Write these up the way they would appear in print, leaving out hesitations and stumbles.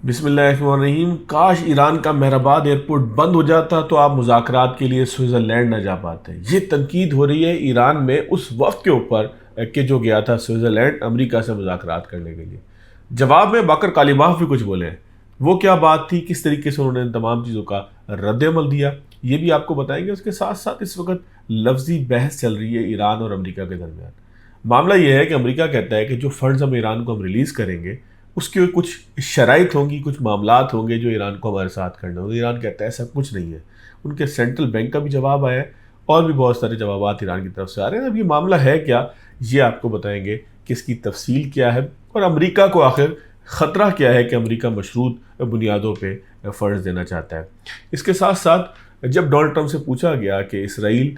بسم اللہ الرحمن الرحیم۔ کاش ایران کا مہرآباد ایئرپورٹ بند ہو جاتا تو آپ مذاکرات کے لیے سوئٹزرلینڈ نہ جا پاتے۔ یہ تنقید ہو رہی ہے ایران میں اس وقت کے اوپر کہ جو گیا تھا سوئٹزرلینڈ امریکہ سے مذاکرات کرنے کے لیے۔ جواب میں باقر کالیباف بھی کچھ بولے ہیں۔ وہ کیا بات تھی، کس طریقے سے انہوں نے ان تمام چیزوں کا رد عمل دیا، یہ بھی آپ کو بتائیں گے۔ اس کے ساتھ ساتھ اس وقت لفظی بحث چل رہی ہے ایران اور امریکہ کے درمیان۔ معاملہ یہ ہے کہ امریکہ کہتا ہے کہ جو فنڈز ہم ایران کو ریلیز کریں گے اس کی کچھ شرائط ہوں گی، کچھ معاملات ہوں گے جو ایران کو ہمارے ساتھ کرنے ہوں گے۔ ایران کہتا ہے ایسا کچھ نہیں ہے۔ ان کے سینٹرل بینک کا بھی جواب آیا ہے اور بھی بہت سارے جوابات ایران کی طرف سے آ رہے ہیں۔ اب یہ معاملہ ہے کیا، یہ آپ کو بتائیں گے کہ اس کی تفصیل کیا ہے اور امریکہ کو آخر خطرہ کیا ہے کہ امریکہ مشروط بنیادوں پہ فنڈز دینا چاہتا ہے۔ اس کے ساتھ ساتھ جب ڈونلڈ ٹرمپ سے پوچھا گیا کہ اسرائیل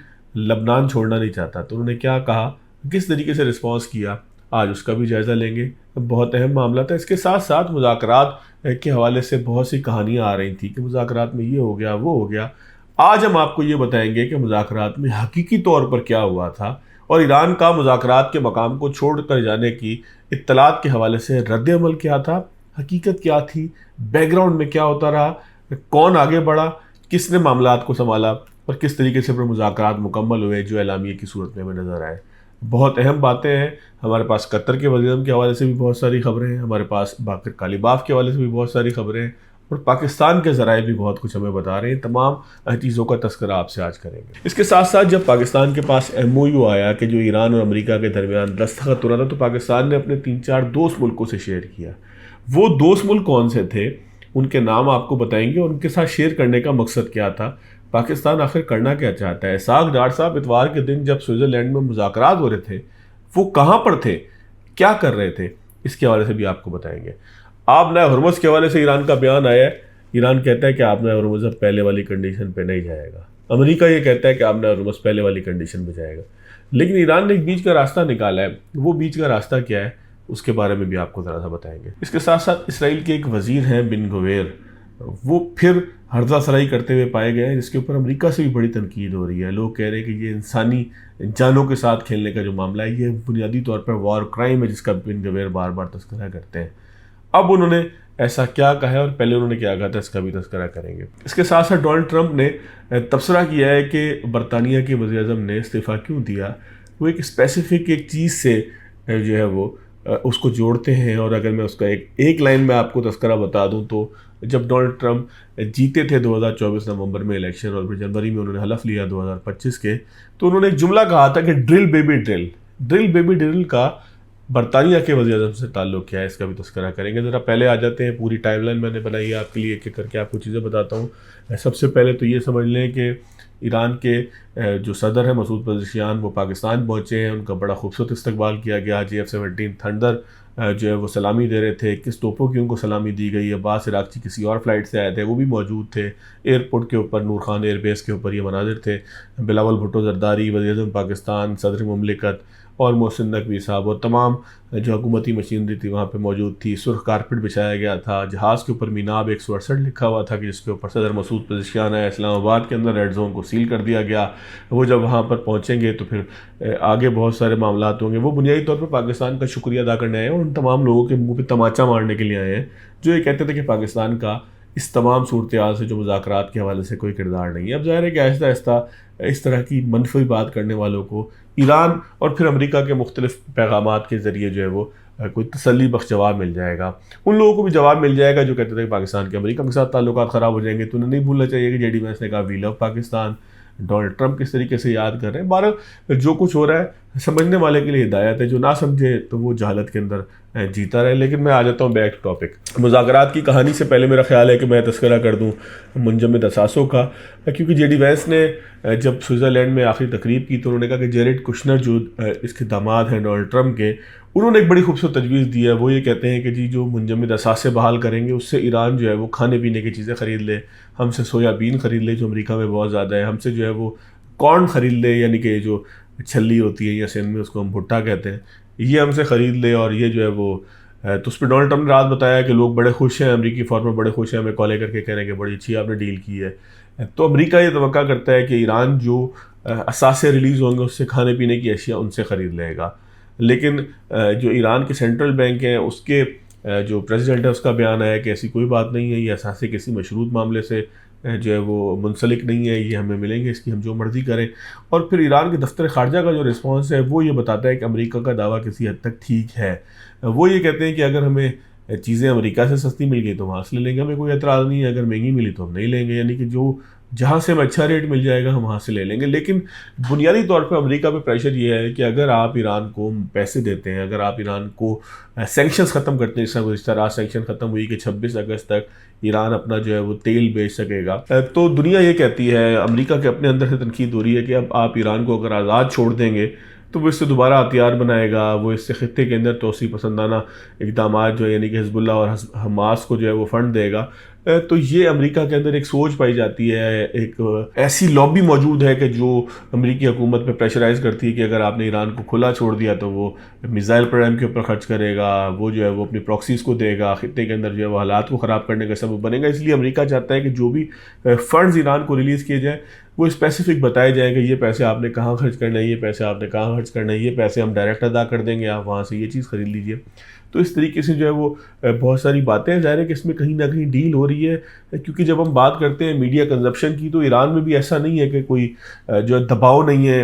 لبنان چھوڑنا نہیں چاہتا تو انہوں نے کیا کہا، کس طریقے سے رسپانس کیا، آج اس کا بھی جائزہ لیں گے۔ بہت اہم معاملہ تھا۔ اس کے ساتھ ساتھ مذاکرات کے حوالے سے بہت سی کہانیاں آ رہی تھیں کہ مذاکرات میں یہ ہو گیا وہ ہو گیا۔ آج ہم آپ کو یہ بتائیں گے کہ مذاکرات میں حقیقی طور پر کیا ہوا تھا اور ایران کا مذاکرات کے مقام کو چھوڑ کر جانے کی اطلاعات کے حوالے سے رد عمل کیا تھا، حقیقت کیا تھی، بیک گراؤنڈ میں کیا ہوتا رہا، کون آگے بڑھا، کس نے معاملات کو سنبھالا اور کس طریقے سے پھر مذاکرات مکمل ہوئے جو اعلامیے کی صورت میں ہمیں نظر آئے۔ بہت اہم باتیں ہیں۔ ہمارے پاس قطر کے وزیر اعظم کے حوالے سے بھی بہت ساری خبریں ہیں، ہمارے پاس باقر کالیباف کے حوالے سے بھی بہت ساری خبریں ہیں اور پاکستان کے ذرائع بھی بہت کچھ ہمیں بتا رہے ہیں۔ تمام چیزوں کا تذکرہ آپ سے آج کریں گے۔ اس کے ساتھ ساتھ جب پاکستان کے پاس ایم او یو آیا کہ جو ایران اور امریکہ کے درمیان دستخط ہو رہا تھا تو پاکستان نے اپنے 3-4 دوست ملکوں سے شیئر کیا۔ وہ دوست ملک کون سے تھے، ان کے نام آپ کو بتائیں گے اور ان کے ساتھ شیئر کرنے کا مقصد کیا تھا، پاکستان آخر کرنا کیا چاہتا ہے۔ اسحاق ڈار صاحب اتوار کے دن جب سوئٹزرلینڈ میں مذاکرات ہو رہے تھے وہ کہاں پر تھے، کیا کر رہے تھے، اس کے حوالے سے بھی آپ کو بتائیں گے۔ آپ نئے ہرمز کے حوالے سے ایران کا بیان آیا ہے۔ ایران کہتا ہے کہ آپ نئے ہرمز پہلے والی کنڈیشن پہ نہیں جائے گا، امریکہ یہ کہتا ہے کہ آپ نئے ہرمز پہلے والی کنڈیشن پہ جائے گا، لیکن ایران نے ایک بیچ کا راستہ نکالا ہے۔ وہ بیچ کا راستہ کیا ہے اس کے بارے میں بھی آپ کو ذرا سا بتائیں گے۔ اس کے ساتھ ساتھ اسرائیل کے ایک وزیر ہیں بن گویر، وہ پھر ہرزہ سرائی کرتے ہوئے پائے گئے ہیں، جس کے اوپر امریکہ سے بھی بڑی تنقید ہو رہی ہے۔ لوگ کہہ رہے ہیں کہ یہ انسانی جانوں کے ساتھ کھیلنے کا جو معاملہ ہے یہ بنیادی طور پر وار کرائم ہے جس کا بن گویر بار بار تذکرہ کرتے ہیں۔ اب انہوں نے ایسا کیا کہا ہے اور پہلے انہوں نے کیا کہا تھا، اس کا بھی تذکرہ کریں گے۔ اس کے ساتھ ساتھ ڈونلڈ ٹرمپ نے تبصرہ کیا ہے کہ برطانیہ کے وزیر اعظم نے استعفیٰ کیوں دیا۔ وہ ایک اسپیسیفک ایک چیز سے جو ہے وہ اس کو جوڑتے ہیں، اور اگر میں اس کا ایک لائن میں آپ کو تذکرہ بتا دوں تو جب ڈونلڈ ٹرمپ جیتے تھے 2024 نومبر میں الیکشن اور پھر جنوری میں انہوں نے حلف لیا 2025 کے، تو انہوں نے ایک جملہ کہا تھا کہ drill baby drill. Drill baby drill کا برطانیہ کے وزیر اعظم سے تعلق کیا ہے، اس کا بھی تذکرہ کریں گے۔ ذرا پہلے آ جاتے ہیں، پوری ٹائم لائن میں نے بنائی ہے آپ کے لیے، ایک ایک کر کے آپ کو چیزیں بتاتا ہوں۔ سب سے پہلے تو یہ سمجھ لیں کہ ایران کے جو صدر ہیں مسعود پزشکیان وہ پاکستان پہنچے ہیں، ان کا بڑا خوبصورت استقبال کیا گیا۔ JF-17 تھنڈر جو ہے وہ سلامی دے رہے تھے، کس توپوں کی ان کو سلامی دی گئی۔ عباس عراقچی کسی اور فلائٹ سے آئے تھے، وہ بھی موجود تھے ایئرپورٹ کے اوپر، نور خان ایئر بیس کے اوپر یہ مناظر تھے۔ بلاول بھٹو زرداری وزیر اعظم پاکستان، صدر مملکت اور محسن نقوی صاحب اور تمام جو حکومتی مشینری تھی وہاں پہ موجود تھی۔ سرخ کارپٹ بچھایا گیا تھا، جہاز کے اوپر میناب 168 لکھا ہوا تھا کہ جس کے اوپر صدر مسعود پزشکیان آئے۔ اسلام آباد کے اندر ریڈ زون کو سیل کر دیا گیا۔ وہ جب وہاں پر پہنچیں گے تو پھر آگے بہت سارے معاملات ہوں گے۔ وہ بنیادی طور پر پاکستان کا شکریہ ادا کرنے آئے ہیں اور ان تمام لوگوں کے منہ پہ تماچا مارنے کے لیے آئے ہیں جو یہ کہتے تھے کہ پاکستان کا اس تمام صورتحال سے جو مذاکرات کے حوالے سے کوئی کردار نہیں ہے۔ اب ظاہر ہے کہ آہستہ آہستہ اس طرح کی منفی بات کرنے والوں کو ایران اور پھر امریکہ کے مختلف پیغامات کے ذریعے جو ہے وہ کوئی تسلی بخش جواب مل جائے گا۔ ان لوگوں کو بھی جواب مل جائے گا جو کہتے تھے کہ پاکستان کے امریکہ کے ساتھ تعلقات خراب ہو جائیں گے۔ تو انہیں نہیں بھولنا چاہیے کہ JD وینس نے کہا وی لو پاکستان، ڈونلڈ ٹرمپ کس طریقے سے یاد کر رہے ہیں۔ بہرحال جو کچھ ہو رہا ہے سمجھنے والے کے لیے ہدایت ہے، جو نہ سمجھے تو وہ جہالت کے اندر جیتا رہے۔ لیکن میں آ جاتا ہوں بیک ٹاپک۔ مذاکرات کی کہانی سے پہلے میرا خیال ہے کہ میں تذکرہ کر دوں منجمد اثاثوں کا، کیونکہ JD وینس نے جب سوئٹزرلینڈ میں آخری تقریب کی تو انہوں نے کہا کہ جیریڈ کشنر جو اس کے داماد ہیں ڈونلڈ ٹرمپ کے، انہوں نے ایک بڑی خوبصورت تجویز دی ہے۔ وہ یہ کہتے ہیں کہ جی جو منجمد اثاثے بحال کریں گے اس سے ایران جو ہے وہ کھانے پینے کی چیزیں خرید لے، ہم سے سویا بین خرید لے جو امریکہ میں بہت زیادہ ہے، ہم سے جو ہے وہ کارن خرید لے، یعنی کہ جو چھلی ہوتی ہے یا سندھ میں اس کو ہم بھٹا کہتے ہیں، یہ ہم سے خرید لے، اور یہ جو ہے وہ تو اس پہ ڈونلڈ ٹرمپ نے رات بتایا کہ لوگ بڑے خوش ہیں، امریکی فارمر بڑے خوش ہیں، ہمیں کالے کر کے کہہ رہے ہیں کہ بڑی اچھی آپ نے ڈیل کی ہے۔ تو امریکہ یہ توقع کرتا ہے کہ ایران جو اثاثے ریلیز ہوں گے اس سے کھانے پینے کی اشیاء ان سے خرید لے گا، لیکن جو ایران کے سینٹرل بینک ہیں اس کے جو پریزیڈنٹ ہے اس کا بیان آیا کہ ایسی کوئی بات نہیں ہے، یہ اثاثے کسی مشروط معاملے سے جو ہے وہ منسلک نہیں ہے، یہ ہمیں ملیں گے، اس کی ہم جو مرضی کریں۔ اور پھر ایران کے دفتر خارجہ کا جو رسپانس ہے وہ یہ بتاتا ہے کہ امریکہ کا دعویٰ کسی حد تک ٹھیک ہے۔ وہ یہ کہتے ہیں کہ اگر ہمیں چیزیں امریکہ سے سستی مل گئی تو وہاں سے لے لیں گے، ہمیں کوئی اعتراض نہیں ہے، اگر مہنگی ملی تو ہم نہیں لیں گے، یعنی کہ جہاں سے ہمیں اچھا ریٹ مل جائے گا ہم وہاں سے لے لیں گے۔ لیکن بنیادی طور پہ امریکہ پہ پریشر یہ ہے کہ اگر آپ ایران کو پیسے دیتے ہیں، اگر آپ ایران کو سینکشنز ختم کرتے ہیں، اس طرح سینکشن ختم ہوئی کہ 26 اگست تک ایران اپنا جو ہے وہ تیل بیچ سکے گا، تو دنیا یہ کہتی ہے، امریکہ کے اپنے اندر سے تنقید ہو رہی ہے کہ اب آپ ایران کو اگر آزاد چھوڑ دیں گے تو وہ اس سے دوبارہ ہتھیار بنائے گا، وہ اس سے خطے کے اندر توسیع پسندانہ اقدامات جو ہے یعنی کہ حزب اللہ اور حماس کو جو ہے وہ فنڈ دے گا۔ تو یہ امریکہ کے اندر ایک سوچ پائی جاتی ہے، ایک ایسی لابی موجود ہے کہ جو امریکی حکومت پہ پریشرائز کرتی ہے کہ اگر آپ نے ایران کو کھلا چھوڑ دیا تو وہ میزائل پروگرام کے اوپر خرچ کرے گا، وہ جو ہے وہ اپنی پراکسیز کو دے گا، خطے کے اندر جو ہے وہ حالات کو خراب کرنے کا سبب بنے گا۔ اس لیے امریکہ چاہتا ہے کہ جو بھی فنڈز ایران کو ریلیز کیے جائیں وہ اسپیسیفک بتائے جائیں کہ یہ پیسے آپ نے کہاں خرچ کرنا ہے، یہ پیسے آپ نے کہاں خرچ کرنا ہے، یہ پیسے ہم ڈائریکٹ ادا کر دیں گے، آپ وہاں سے یہ چیز خرید لیجئے۔ تو اس طریقے سے جو ہے وہ بہت ساری باتیں ظاہر ہے کہ اس میں کہیں نہ کہیں ڈیل ہو رہی ہے، کیونکہ جب ہم بات کرتے ہیں میڈیا کنزپشن کی تو ایران میں بھی ایسا نہیں ہے کہ کوئی جو ہے دباؤ نہیں ہے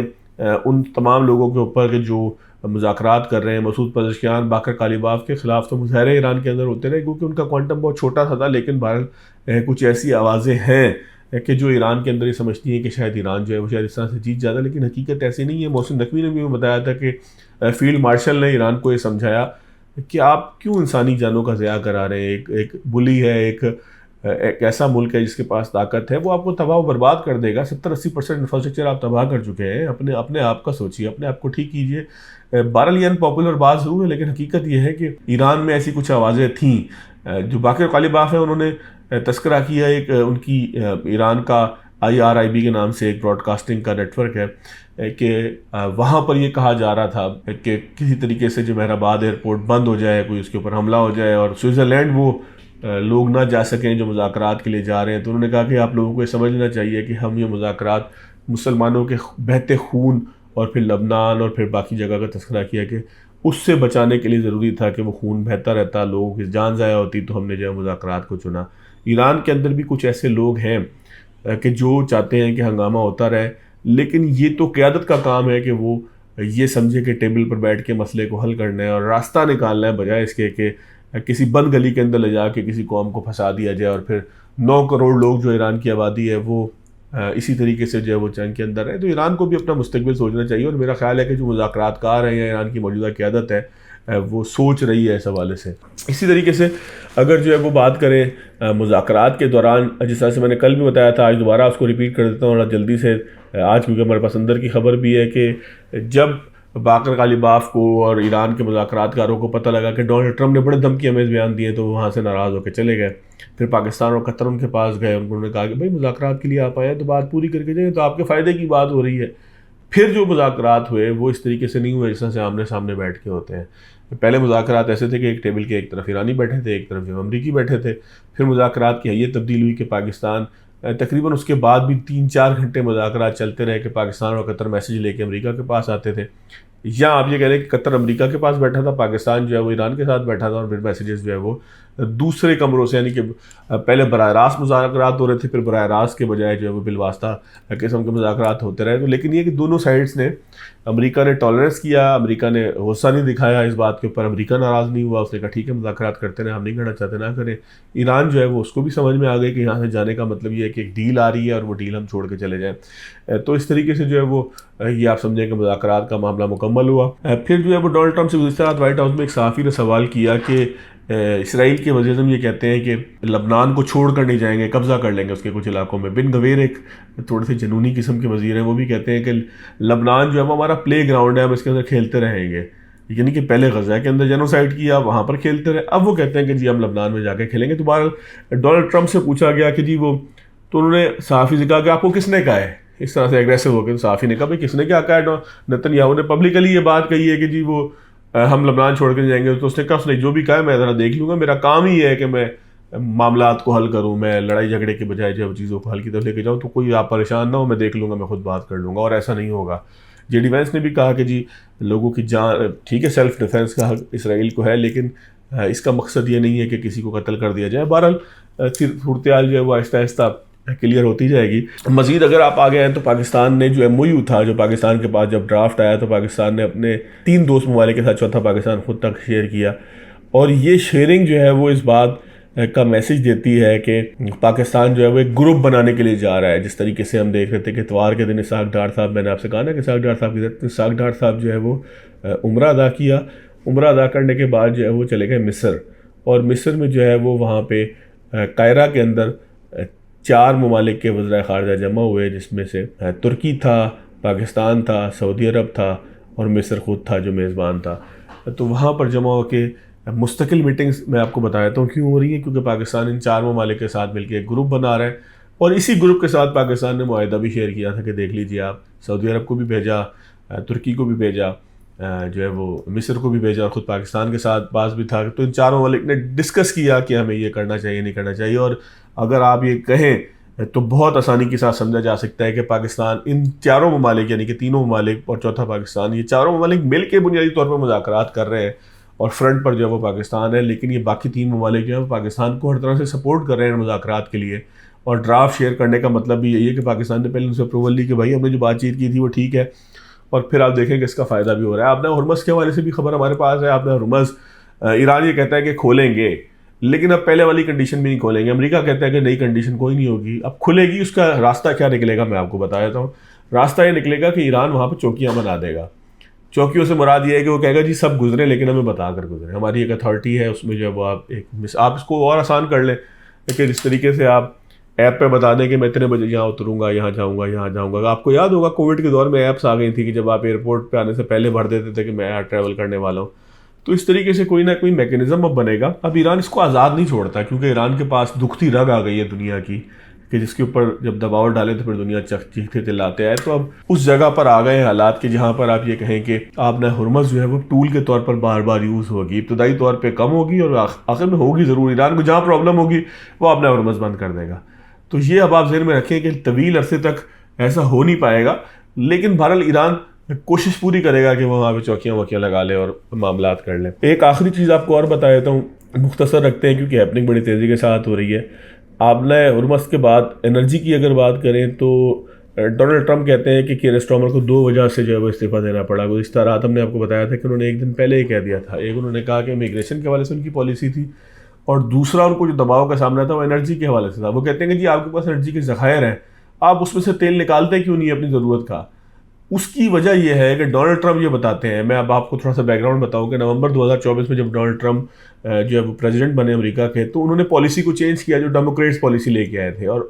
ان تمام لوگوں کے اوپر کہ جو مذاکرات کر رہے ہیں۔ مسعود پزشکیان، باقر کالیباف کے خلاف تو مظاہرے ایران کے اندر ہوتے رہے کیونکہ ان کا کوانٹم بہت چھوٹا سا تھا، لیکن بہرحال کچھ ایسی آوازیں ہیں کہ جو ایران کے اندر یہ سمجھتی ہیں کہ شاید ایران جو ہے وہ شاید اس طرح سے جیت جاتا ہے، لیکن حقیقت ایسی نہیں ہے۔ محسن نقوی نے بھی بتایا تھا کہ فیلڈ مارشل نے ایران کو یہ سمجھایا کہ آپ کیوں انسانی جانوں کا ضیاع کرا رہے ہیں، ایک بلی ہے، ایک ایسا ملک ہے جس کے پاس طاقت ہے، وہ آپ کو تباہ و برباد کر دے گا۔ 70-80% انفراسٹرکچر آپ تباہ کر چکے ہیں، اپنے آپ کا سوچیے، اپنے آپ کو ٹھیک کیجیے۔ بہرحال یہ پاپولر بات ضرور ہے، لیکن حقیقت یہ ہے کہ ایران میں ایسی کچھ آوازیں تھیں۔ جو باقر کالیباف ہیں انہوں نے تذکرہ کیا ایک ان کی ایران کا IRIB کے نام سے ایک براڈ کاسٹنگ کا نیٹ ورک ہے کہ وہاں پر یہ کہا جا رہا تھا کہ کسی طریقے سے جو مہرآباد ایئرپورٹ بند ہو جائے، کوئی اس کے اوپر حملہ ہو جائے اور سوئٹزرلینڈ وہ لوگ نہ جا سکیں جو مذاکرات کے لیے جا رہے ہیں۔ تو انہوں نے کہا کہ آپ لوگوں کو یہ سمجھنا چاہیے کہ ہم یہ مذاکرات مسلمانوں کے بہتے خون اور پھر لبنان اور پھر باقی جگہ کا تذکرہ کیا کہ اس سے بچانے کے لیے ضروری تھا کہ وہ خون بہتا رہتا، لوگوں کی جان ضائع ہوتی، تو ہم نے جو ہے مذاکرات کو چنا۔ ایران کے اندر بھی کچھ ایسے لوگ ہیں کہ جو چاہتے ہیں کہ ہنگامہ ہوتا رہے، لیکن یہ تو قیادت کا کام ہے کہ وہ یہ سمجھے کہ ٹیبل پر بیٹھ کے مسئلے کو حل کرنا ہے اور راستہ نکالنا ہے، بجائے اس کے کہ کسی بند گلی کے اندر لے جا کے کسی قوم کو پھنسا دیا جائے اور پھر 9 کروڑ لوگ جو ایران کی آبادی ہے وہ اسی طریقے سے جو ہے وہ جنگ کے اندر ہے۔ تو ایران کو بھی اپنا مستقبل سوچنا چاہیے، اور میرا خیال ہے کہ جو مذاکرات کار ہیں یا ایران کی موجودہ قیادت ہے وہ سوچ رہی ہے اس حوالے سے۔ اسی طریقے سے اگر جو ہے وہ بات کریں مذاکرات کے دوران، جس طرح سے میں نے کل بھی بتایا تھا، آج دوبارہ اس کو ریپیٹ کر دیتا ہوں اور جلدی سے، آج کیونکہ ہمارے پاس اندر کی خبر بھی ہے کہ جب باقر کالیباف کو اور ایران کے مذاکرات کاروں کو پتہ لگا کہ ڈونلڈ ٹرمپ نے بڑے دھمکی امیز بیان دیے تو وہ وہاں سے ناراض ہو کے چلے گئے۔ پھر پاکستان اور قطر ان کے پاس گئے، انہوں نے کہا کہ بھائی مذاکرات کے لیے آپ آئے ہیں تو بات پوری کر کے جائیں، تو آپ کے فائدے کی بات ہو رہی ہے۔ پھر جو مذاکرات ہوئے وہ اس طریقے سے نہیں ہوئے جس طرح سے آمنے سامنے بیٹھ کے ہوتے ہیں۔ پہلے مذاکرات ایسے تھے کہ ایک ٹیبل کے ایک طرف ایرانی بیٹھے تھے، ایک طرف جو امریکی بیٹھے تھے۔ پھر مذاکرات کی حیت تبدیل ہوئی کہ پاکستان تقریباً اس کے بعد بھی 3-4 گھنٹے مذاکرات چلتے رہے کہ پاکستان اور قطر میسیج لے کے امریکہ کے پاس آتے تھے، یا آپ یہ کہہ رہے ہیں کہ قطر امریکہ کے پاس بیٹھا تھا، پاکستان جو ہے وہ ایران کے ساتھ بیٹھا تھا، اور پھر میسیجز جو ہے وہ دوسرے کمروں سے، یعنی کہ پہلے براہ راست مذاکرات ہو رہے تھے، پھر براہ راست کے بجائے جو ہے وہ بالواسطہ قسم کے مذاکرات ہوتے رہے۔ تو لیکن یہ کہ دونوں سائڈز نے، امریکہ نے ٹالرنس کیا، امریکہ نے غصہ نہیں دکھایا اس بات کے اوپر، امریکہ ناراض نہیں ہوا، اس نے کہا ٹھیک ہے مذاکرات کرتے رہے، ہم نہیں کرنا چاہتے نہ کریں۔ ایران جو ہے وہ اس کو بھی سمجھ میں آ گئی کہ یہاں سے جانے کا مطلب یہ ہے کہ ایک ڈیل آ رہی ہے اور وہ ڈیل ہم چھوڑ کے چلے جائیں۔ تو اس طریقے سے جو ہے وہ یہ آپ سمجھیں کہ مذاکرات کا معاملہ مکمل ہوا۔ پھر جو ہے وہ ڈونلڈ ٹرمپ سے گزشتہ رات وائٹ ہاؤس میں ایک صحافی نے سوال کیا کہ اسرائیل کے وزیر اعظم یہ کہتے ہیں کہ لبنان کو چھوڑ کر نہیں جائیں گے، قبضہ کر لیں گے اس کے کچھ علاقوں میں۔ بن گویر ایک تھوڑے سے جنونی قسم کے وزیر ہیں، وہ بھی کہتے ہیں کہ لبنان جو ہے وہ ہمارا پلے گراؤنڈ ہے، ہم اس کے اندر کھیلتے رہیں گے، یعنی کہ پہلے غزہ کے اندر جینوسائیڈ کیا، وہاں پر کھیلتے رہے، اب وہ کہتے ہیں کہ جی ہم لبنان میں جا کے کھیلیں گے۔ تو بہرحال ڈونلڈ ٹرمپ سے پوچھا گیا کہ جی وہ، تو انہوں نے صحافی سے کہا کہ آپ کو کس نے کہا ہے، اس طرح سے ایگریسو ہو کے صحافی نے کہا بھائی کس نے کیا کہا ہے؟ نتن یاہو نے پبلکلی یہ بات کہی ہے کہ جی وہ ہم لبنان چھوڑ کے جائیں گے۔ تو اس نے کہا اس نے جو بھی کہا ہے میں ذرا دیکھ لوں گا، میرا کام ہی ہے کہ میں معاملات کو حل کروں، میں لڑائی جھگڑے کے بجائے جو چیزوں کو حل کی طرف لے کے جاؤں، تو کوئی آپ پریشان نہ ہو، میں دیکھ لوں گا، میں خود بات کر لوں گا، اور ایسا نہیں ہوگا۔ جے ڈی وینس نے بھی کہا کہ جی لوگوں کی جان، ٹھیک ہے سیلف ڈیفینس کا حق اسرائیل کو ہے، لیکن اس کا مقصد یہ نہیں ہے کہ کسی کو قتل کر دیا جائے. بہرحال صورتحال جو ہے وہ آہستہ آہستہ کلیئر ہوتی جائے گی. مزید اگر آپ آگے ہیں تو پاکستان نے جو MOU تھا, جو پاکستان کے پاس جب ڈرافٹ آیا تو پاکستان نے اپنے 3 دوست ممالک کے ساتھ چوتھا پاکستان خود تک شیئر کیا, اور یہ شیئرنگ جو ہے وہ اس بات کا میسج دیتی ہے کہ پاکستان جو ہے وہ ایک گروپ بنانے کے لیے جا رہا ہے. جس طریقے سے ہم دیکھ رہے تھے کہ اتوار کے دن اسحاق ڈار صاحب, میں نے آپ سے کہا نا کہ اسحاق ڈار صاحب جو ہے وہ عمرہ ادا کیا. عمرہ ادا کرنے کے بعد جو ہے وہ چلے گئے مصر, اور مصر میں جو ہے وہ وہاں پہ قاہرہ کے اندر 4 ممالک کے وزرائے خارجہ جمع ہوئے, جس میں سے ترکی تھا, پاکستان تھا, سعودی عرب تھا, اور مصر خود تھا جو میزبان تھا. تو وہاں پر جمع ہو کے مستقل میٹنگز میں آپ کو بتا دیتا ہوں کیوں ہو رہی ہیں, کیونکہ پاکستان ان 4 ممالک کے ساتھ مل کے ایک گروپ بنا رہا ہے, اور اسی گروپ کے ساتھ پاکستان نے معاہدہ بھی شیئر کیا تھا کہ دیکھ لیجئے آپ, سعودی عرب کو بھی بھیجا, ترکی کو بھی بھیجا, جو ہے وہ مصر کو بھی بھیجا, اور خود پاکستان کے ساتھ پاس بھی تھا. تو ان 4 ممالک نے ڈسکس کیا کہ ہمیں یہ کرنا چاہیے نہیں کرنا چاہیے. اور اگر آپ یہ کہیں تو بہت آسانی کے ساتھ سمجھا جا سکتا ہے کہ پاکستان ان 4 ممالک یعنی کہ 3 ممالک اور چوتھا پاکستان, یہ 4 ممالک مل کے بنیادی طور پر مذاکرات کر رہے ہیں, اور فرنٹ پر جو ہے وہ پاکستان ہے, لیکن یہ باقی 3 ممالک جو ہیں وہ پاکستان کو ہر طرح سے سپورٹ کر رہے ہیں مذاکرات کے لیے. اور ڈرافٹ شیئر کرنے کا مطلب بھی یہی ہے کہ پاکستان نے پہلے ان سے اپروول لی کہ بھائی ہم نے جو بات چیت کی تھی وہ ٹھیک ہے, اور پھر آپ دیکھیں کہ اس کا فائدہ بھی ہو رہا ہے. آپ نے ہرمز کے حوالے سے بھی خبر ہمارے پاس ہے. آپ نے ہرمز, ایران یہ کہتا ہے کہ کھولیں گے, لیکن اب پہلے والی کنڈیشن بھی نہیں کھولیں گے. امریکہ کہتا ہے کہ نئی کنڈیشن کوئی نہیں ہوگی. اب کھلے گی, اس کا راستہ کیا نکلے گا میں آپ کو بتا دیتا ہوں. راستہ یہ نکلے گا کہ ایران وہاں پہ چوکیاں بنا دے گا. چوکیوں سے مراد یہ ہے کہ وہ کہے گا جی سب گزرے لیکن ہمیں بتا کر گزرے. ہماری ایک اتھارٹی ہے, اس میں جو ہے وہ آپ اس کو اور آسان کر لیں کہ جس طریقے سے آپ ایپ پہ بتا دیں کہ میں اتنے بجے یہاں اتروں گا, یہاں جاؤں گا, یہاں جاؤں گا. آپ کو یاد ہوگا کووڈ کے دور میں ایپس آ گئی تھی کہ جب آپ ایئرپورٹ پہ آنے سے پہلے بھر دیتے تھے کہ میں یہاں ٹریول کرنے والا ہوں. تو اس طریقے سے کوئی نہ کوئی میکینزم اب بنے گا. اب ایران اس کو آزاد نہیں چھوڑتا, کیونکہ ایران کے پاس دکھتی رگ آ گئی ہے دنیا کی کہ جس کے اوپر جب دباؤ ڈالے تو پھر دنیا چیختے چلاتے آئے. تو اب اس جگہ پر آ گئے ہیں حالات کہ جہاں پر آپ یہ کہیں کہ آپ نے ہرمز جو ہے وہ ٹول کے طور پر بار بار یوز ہوگی. ابتدائی طور پہ کم ہوگی اور آخر میں ہوگی ضرور. ایران کو جہاں پرابلم ہوگی وہ اپنا ہرمز بند کر دے گا. تو یہ اب آپ ذہن میں رکھیں کہ طویل عرصے تک ایسا ہو نہیں پائے گا, لیکن بہرحال ایران کوشش پوری کرے گا کہ وہ وہاں پہ چوکیاں ووکیاں لگا لے اور معاملات کر لے. ایک آخری چیز آپ کو اور بتا دیتا ہوں, مختصر رکھتے ہیں کیونکہ ہیپننگ بڑی تیزی کے ساتھ ہو رہی ہے. آپ نے ہرمز کے بعد انرجی کی اگر بات کریں تو ڈونلڈ ٹرمپ کہتے ہیں کہ کیئر اسٹارمر کو 2 وجہ سے جو ہے وہ استعفیٰ دینا پڑا. گزشتہ رات ہم نے آپ کو بتایا تھا کہ انہوں نے ایک دن پہلے ہی کہہ دیا تھا. ایک انہوں نے کہا کہ امیگریشن کے حوالے سے ان کی پالیسی تھی, اور دوسرا ان کو جو دباؤ کا سامنا تھا وہ انرجی کے حوالے سے تھا. وہ کہتے ہیں کہ جی آپ کے پاس انرجی کے ذخائر ہیں, آپ اس میں سے تیل نکالتے کیوں نہیں اپنی ضرورت کا. اس کی وجہ یہ ہے کہ ڈونلڈ ٹرمپ یہ بتاتے ہیں, میں اب آپ کو تھوڑا سا بیک گراؤنڈ بتاؤں کہ نومبر 2024 میں جب ڈونلڈ ٹرمپ جو ہے وہ پریزیڈنٹ بنے امریکہ کے, تو انہوں نے پالیسی کو چینج کیا جو ڈیموکریٹس پالیسی لے کے آئے تھے. اور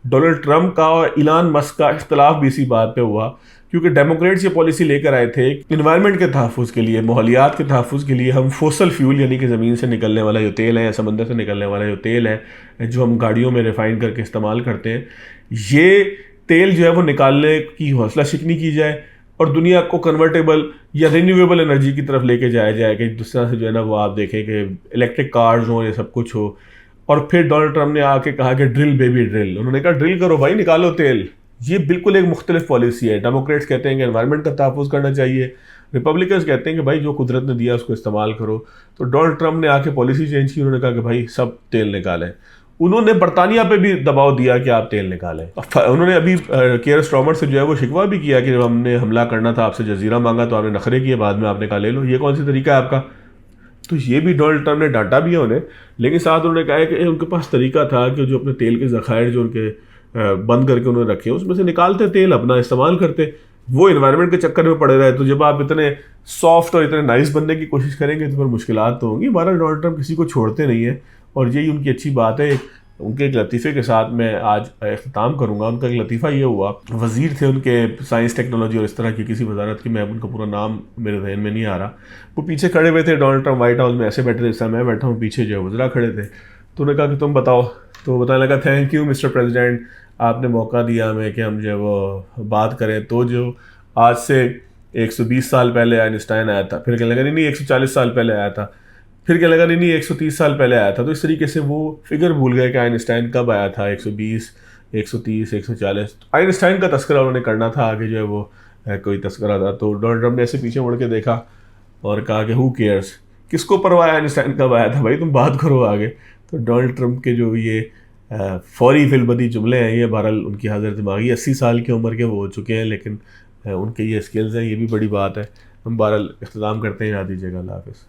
ڈونلڈ ٹرمپ کا اور ایلان مسک کا اختلاف بھی اسی بات پہ ہوا, کیونکہ ڈیموکریٹس یہ پالیسی لے کر آئے تھے انوائرمنٹ کے تحفظ کے لیے, ماحولیات کے تحفظ کے لیے. ہم فوسل فیول یعنی کہ زمین سے نکلنے والا جو تیل ہے یا سمندر سے نکلنے والا جو تیل ہے جو ہم گاڑیوں میں ریفائن کر کے استعمال کرتے ہیں, یہ تیل جو ہے وہ نکالنے کی حوصلہ شکنی کی جائے اور دنیا کو کنورٹیبل یا رینیویبل انرجی کی طرف لے کے جایا جائے کہ جس طرح سے جو ہے نا وہ آپ دیکھیں کہ الیکٹرک کارز ہوں, یہ سب کچھ ہو. اور پھر ڈونلڈ ٹرمپ نے آ کے کہا کہ ڈرل بیبی ڈرل, انہوں نے کہا ڈرل کرو بھائی, نکالو تیل. یہ بالکل ایک مختلف پالیسی ہے. ڈیموکریٹس کہتے ہیں کہ انوائرمنٹ کا تحفظ کرنا چاہیے, ریپبلکنس کہتے ہیں کہ بھائی جو قدرت نے دیا اس کو استعمال کرو. تو ڈونلڈ ٹرمپ نے آ کے پالیسی چینج کی, انہوں نے کہا کہ بھائی سب تیل نکالیں. انہوں نے برطانیہ پہ بھی دباؤ دیا کہ آپ تیل نکالیں. انہوں نے ابھی کیئر اسٹارمر سے جو ہے وہ شکوہ بھی کیا کہ جب ہم نے حملہ کرنا تھا آپ سے جزیرہ مانگا تو آپ نے نخرے کیے, بعد میں آپ نے کہا لے لو. یہ کون سی طریقہ ہے آپ کا؟ تو یہ بھی ڈونلڈ ٹرمپ نے ڈانٹا بھی ہے انہیں, لیکن ساتھ انہوں نے کہا ہے کہ ان کے پاس طریقہ تھا کہ جو اپنے تیل کے ذخائر جو ان کے بند کر کے انہوں نے رکھے اس میں سے نکالتے تیل اپنا استعمال کرتے. وہ انوائرمنٹ کے چکر میں پڑے رہے. تو جب آپ اتنے سافٹ اور اتنے نائس بننے کی کوشش کریں گے تو پھر مشکلات تو ہوں گی. بہرحال ڈونلڈ ٹرمپ کسی کو چھوڑتے نہیں ہیں, اور یہی ان کی اچھی بات ہے. ان کے ایک لطیفے کے ساتھ میں آج اختتام کروں گا. ان کا ایک لطیفہ یہ ہوا, وزیر تھے ان کے سائنس ٹیکنالوجی اور اس طرح کی کسی وزارت کی, میں ان کا پورا نام میرے ذہن میں نہیں آ رہا. وہ پیچھے کھڑے ہوئے تھے ڈونلڈ ٹرمپ وائٹ ہاؤس میں, ایسے بیٹھے تھے جس طرح میں بیٹھا ہوں, پیچھے جو ہے وزراء کھڑے تھے. تو انہوں نے کہا کہ تم بتاؤ. تو بتانے لگا تھینک یو مسٹر پریزیڈنٹ, آپ نے موقع دیا ہمیں کہ ہم جو ہے وہ بات کریں. تو جو آج سے 120 سال پہلے آئنسٹائن آیا تھا, پھر کہنے لگا نہیں 140 سال پہلے آیا تھا, پھر کہنے لگا نہیں 130 سال پہلے آیا تھا. تو اس طریقے سے وہ فگر بھول گئے کہ آئنسٹائن کب آیا تھا, 120, 130, 140. آئنسٹائن کا تذکرہ انہوں نے کرنا تھا آگے جو ہے وہ کوئی تذکرہ تھا. تو ڈونلڈ ٹرمپ نے ایسے پیچھے مڑ کے دیکھا اور کہا کہ ہو کیئرس, کس کو پرواہ ہے آئنسٹائن کب آیا تھا، بھائی تم بات کرو آگے. تو ڈونلڈ ٹرمپ کے جو یہ فوری فی البدی جملے ہیں، یہ بہرحال ان کی حاضر دماغی 80 سال کی عمر کے وہ ہو چکے ہیں، لیکن ان کے یہ اسکلز ہیں، یہ بھی بڑی بات ہے. ہم بہرحال اختتام کرتے ہیں. یاد دیجیے گا. اللہ حافظ.